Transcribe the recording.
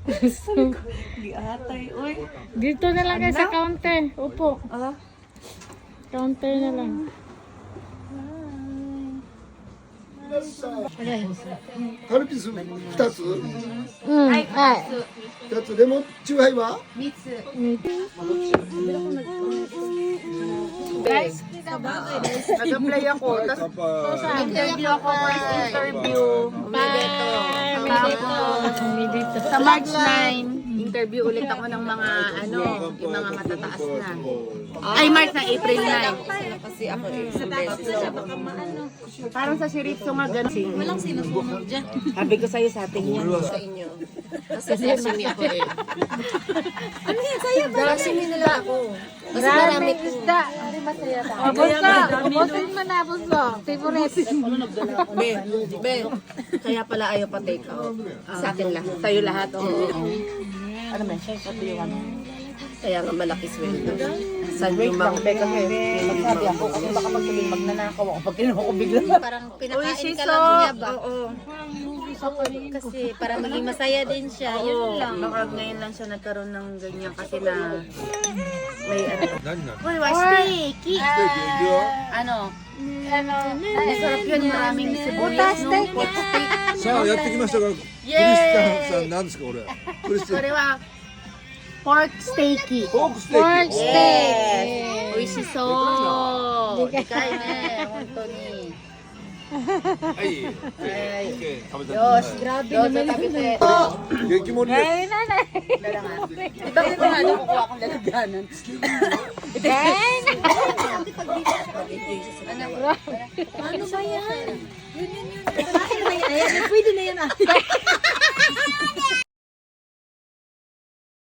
Di atay, uy. Dito na lang kayo sa counter. Upo. Ah, Counter na lang. カルピス2つうん。はい。 2つレモンチューハイは Guys, nag-apply ako. Tapos interview ako for interview. kami dito. Sa March 9, interview ulit ako ng mga yung mga matataas na. Ay, March na, April 9. Kasi ako isang beses siya. Parang sa Shiritsu nga ganun. Walang sinusunog dyan. Sabi ko sa'yo sa atin yan. Sa inyo. Kasi sashimi ako eh. Ano yan? Sa'yo ba? Sashimi na lang ako. Mas marami ko. Isda. Busto. Busto mo na, busto. Favorite. Be, kaya pala ayaw pa take out. Sa akin lang. Sa'yo lahat. Oo. Ano man siya? Kaya nga malaki sweldo. Saan yung mga... Magsabi ako kasi baka pagsabihin magnanakaw ako pag kinuha ko bigla. Parang pinakain ka lang niya ba? Oo. Kasi para maging masaya din siya, yun lang. Baka ngayon lang siya nagkaroon ng ganyan kasi na may ano. 何 Uy, why steak? ステーキいくよ Ano? Masarap yun, maraming sibuyas. No? さあやってきましたがクリスタンさんなんですかこれクリスタン Kore wa pork steaky. ポークステー Pork キ steak. 美味しそう。でかいね、本当に。はい OK 食べた よし、どうぞ食べて。激盛りです Ito ito nga nung kukuha akong lalagyanan. Ano ba yan? Yun. Pwede na yan ah.